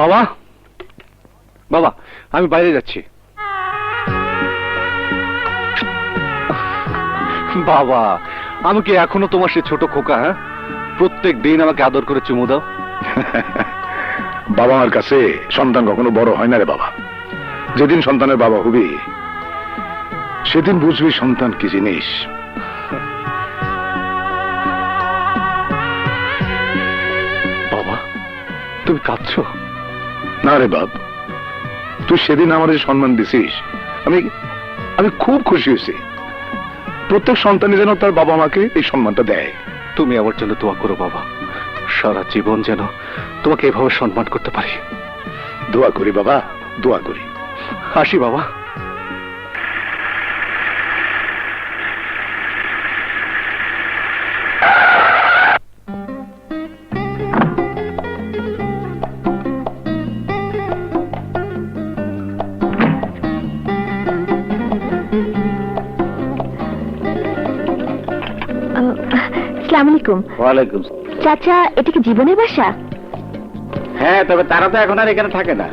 বাবা, বাবা, আমি বাইরে যাচ্ছি। বাবা, আমি কি এখনো তোমার সে ছোট খোকা? হ্যাঁ, প্রত্যেক দিন আমাকে আদর করে চুমু দাও। বাবা মার কাছে সন্তান কখনো বড় হয় না রে বাবা। যেদিন সন্তানের বাবা হবি সেদিন বুঝবি সন্তান কি জিনিস। বাবা, তুমি কাঁদছো? না রে বাপ, তুই সেদিন আমাদের সম্মান দিছিস, আমি আমি খুব খুশি হয়েছি। প্রত্যেক সন্তানই যেন তার বাবা মাকে এই সম্মানটা দেয়। তুমি আমার জন্য দোয়া করো বাবা, সারা জীবন যেন তোমাকে এভাবে সম্মান করতে পারি। দোয়া করি বাবা, দোয়া করি। আসি বাবা। আসসালামু আলাইকুম। ওয়ালাইকুম। চাচা, এটা কি জীবনের বাসা? হ্যাঁ, তবে তারা তো এখন আর এখানে থাকে না।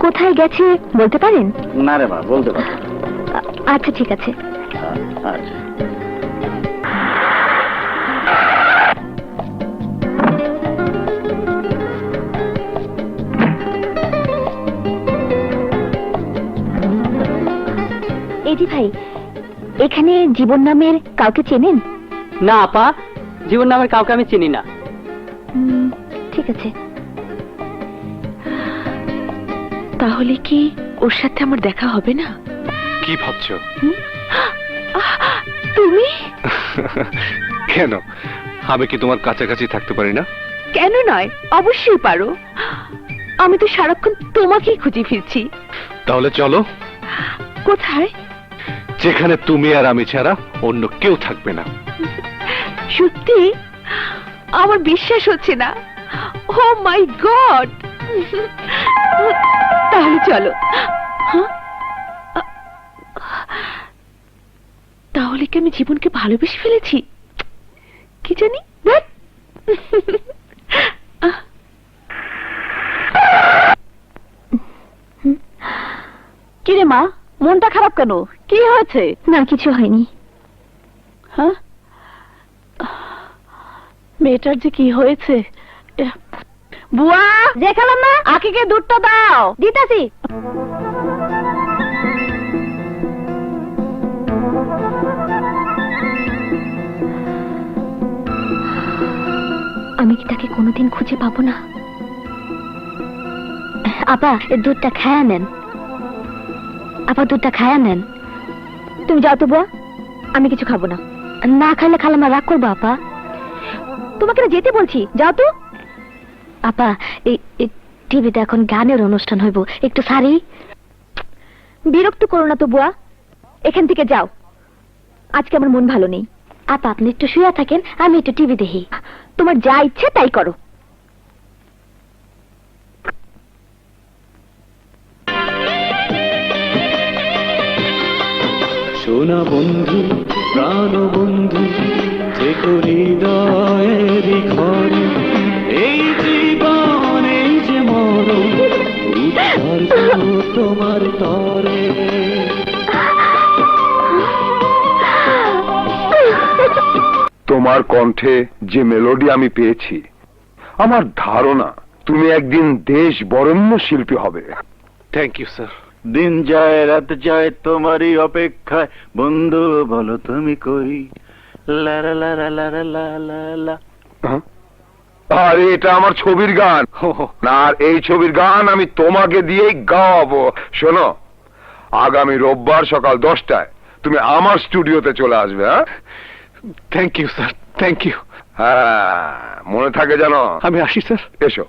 কোথায় গেছে বলতে পারেন? না রে মা, বলতে পারবো না। আচ্ছা, ঠিক আছে। আচ্ছা। এই যে ভাই, এখানে জীবন নামের কাউকে চেনেন? না আপা, জীবন নামের কাউকে আমি চিনি না। ঠিক আছে। তাহলে কি ওর সাথে আমার দেখা হবে না? কি ভাবছো? তুমি? কেন, আমি কি তোমার কাছাকাছি থাকতে পারি না? কেন নয়, অবশ্যই পারো। আমি তো সারাক্ষণ তোমাকেই খুঁজে ফিরছি। তাহলে চলো। কোথায়? যেখানে তুমি আর আমি ছাড়া অন্য কেউ থাকবে না। সত্যি? আমার বিশ্বাস হচ্ছে না। ও মাই গড! তাহলে চলো। তাহলে কি আমি জীবনকে ভালোবেসে ফেলেছি? কি জানি। কি রে মা, মনটা খারাপ কেন? কি হয়েছে? না, কিছু হয়নি। হ্যাঁ, মেয়েটার যে কি হয়েছে। বুয়া, দেখালাম না? আকিকে দুধটা দাও। দিতাছি। আমি কি তাকে কোনোদিন খুঁজে পাবো না? আপা, দুধটা খায়া নেন। আপা, দুধটা খায়া নেন। তুমি যাও তো বুয়া, আমি কিছু খাবো না। না খাইলে খালামা রাগ করবো। আপা, তোমাকে না যেতে বলছি, যাও তো। আপা, এই টিভিতে এখন গানের অনুষ্ঠান হইব, একটু সারি। বিরক্ত করো না তো বুয়া, এখান থেকে যাও। আজকে আমার মন ভালো নেই। আপা, আপনি একটু শুয়ে থাকেন, আমি একটু টিভি দেখি। তোমার যা ইচ্ছে তাই করো। সোনা বন্ধু, প্রাণ বন্ধু, থেকো হৃদয়েরই ঘরে। এই জীবন, এই যে মরণ, উৎসর্গ তোমার তরে। তোমার কণ্ঠে যে মেলোডি আমি পেয়েছি, আমার ধারণা তুমি একদিন দেশ বরেণ্য শিল্পী হবে। Thank you sir. দিন যায় রাত যায় তোমারই অপেক্ষায়, বন্ধু বলো তুমি কই। লা লা লা লা লা লা লা লা। আর এটা আমার ছবির গান। আর এই ছবির গান আমি তোমাকে দিয়েই গাওয়াবো। শোনো, আগামী রোববার সকাল 10টায় তুমি আমার স্টুডিওতে চলে আসবে। হ্যাঁ, thank you sir, thank you. হ্যাঁ, মনে থাকে জানো। আমি আসি স্যার। এসো,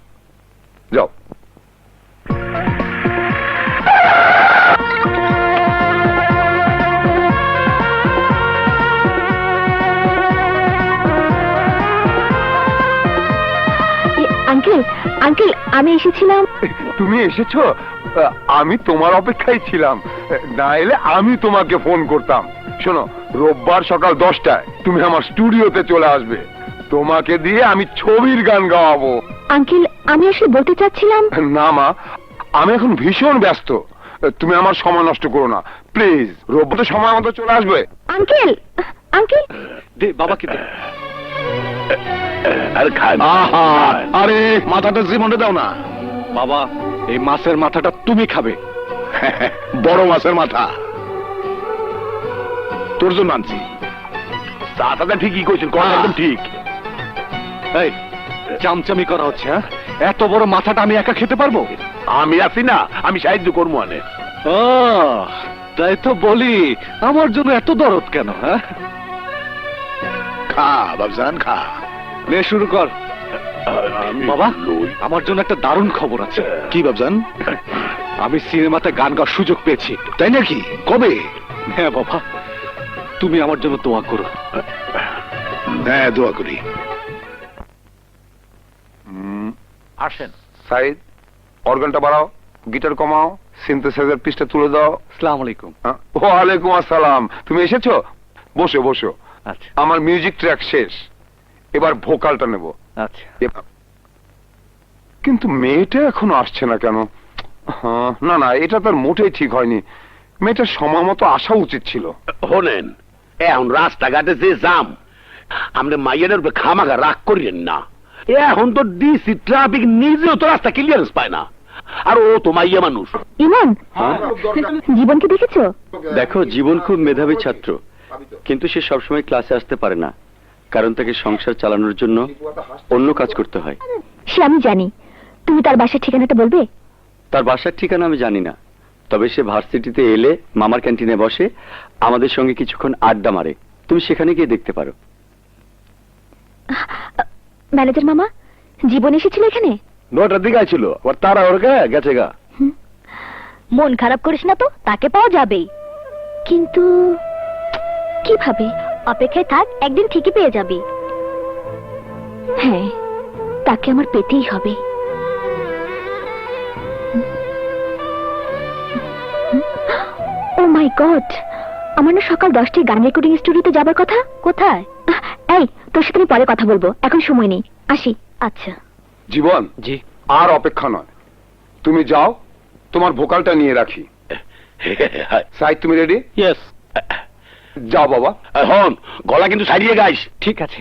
যাও। আঙ্কেল, আঙ্কেল, আমি এসেছিলাম। তুমি এসেছো? আমি তোমার অপেক্ষায় ছিলাম, না এলে আমি তোমাকে ফোন করতাম। শোনো, রোববার সকাল 10টায় তুমি আমার স্টুডিওতে চলে আসবে। তোমাকে দিয়ে আমি ছবির গান গাওয়াবো। আঙ্কেল, আমি আসলে বলতে চাচ্ছিলাম, না মা, আমি এখন ভীষণ ব্যস্ত, তুমি আমার সময় নষ্ট করো না প্লিজ। রোববার তো সময় মতো চলে আসবে। আঙ্কেল, আঙ্কেল, দে বাবাকে দে। আর খান আহা, আরে মাথাটা জীবনটা দাও না বাবা, এই মাছের মাথাটা তুমি খাবে। বড় মাছের মাথা তোর জন্য আনছি। চাচাটা ঠিকই কইছেন, কথা একদম ঠিক। এই চামচামি করা হচ্ছে, হ্যাঁ? এত বড় মাথাটা আমি একা খেতে পারবো? আমি আছি না, আমি সাহায্য করবো আনে। ও, তাই তো বলি, আমার জন্য এত দরদ কেন? হ্যাঁ, খা বাবজান খা। নে শুরু কর। বাবা, লই। আমার জন্য একটা দারুণ খবর আছে। কি বাবজান? আমি সিনেমাতে গান গাওয়ার সুযোগ পেয়েছি। তাই নাকি? কবে? হ্যাঁ বাবা, তুমি আমার জন্য দোয়া করো। হ্যাঁ, দোয়া করি। আসেন সাইদ, অর্গানটা বাড়াও, গিটার কমাও, সিনথেসাইজার পিসটা তুলে দাও। আসসালামু আলাইকুম। ওয়ালাইকুম আসসালাম। তুমি এসেছো? বসো বসো। আচ্ছা আমার মিউজিক ট্র্যাক শেষ, এবার ভোকালটা নেব। আচ্ছা। কিন্তু মেয়েটা এখনো আসছে না কেন? না না, এটা তার মোটেই ঠিক হয়নি। মেয়েটার সময় মতো আসা উচিত ছিল। শোনেন, এখন রাস্তাঘাটে যে জাম, আমরা মাইয়াদের উপরে খামাখা রাগ করিয়েন না। এখন তো ডিসি ট্রাফিক নিজেও তো রাস্তা ক্লিয়ারেন্স পায় না, আর ও তো মাইয়া মানুষ। ইমন, জীবনকে দেখেছো? দেখো, জীবন খুব মেধাবী ছাত্র, কিন্তু সে সবসময় ক্লাসে আসতে পারে না, কারণ তাকে সংসার চালানোর জন্য অন্য কাজ করতে হয়। সে আমি জানি। তুমি তার বাসার ঠিকানাটা বলবে? তার বাসার ঠিকানা আমি জানি না, তবে সে ভার্সিটিতে এলে মামার ক্যান্টিনে বসে, আমাদের সঙ্গে কিছুক্ষণ আড্ডা মারে। তুমি সেখানে গিয়ে দেখতে পারো। ম্যানেজার মামা, জীবন এসেছিল এখানে? 9টার দিকে ছিল, আবার তারা ওর গেছে গা। মন খারাপ করিস না তো, তাকে পাওয়া যাবেই। কিন্তু কিভাবে? অপেক্ষায় থাক, একদিন ঠিকই পেয়ে যাবি। হ্যাঁ, তাকে আমার পেতেই হবে। ও মাই গড, আমার না সকাল 10টায় গান রেকর্ডিং স্টুডিওতে যাবার কথা। কোথায়? এই, তোর সাথে আমি পরে কথা বলবো, এখন সময় নেই, আসি। আচ্ছা। জীবন, জি। আর অপেক্ষা নয়, তুমি যাও, তোমার ভোকালটা নিয়ে রাখি। সাইদ, তুমি রেডি? ইয়েস। যাও বাবা। হন, গলা কিন্তু সারিয়ে গাইস। ঠিক আছে।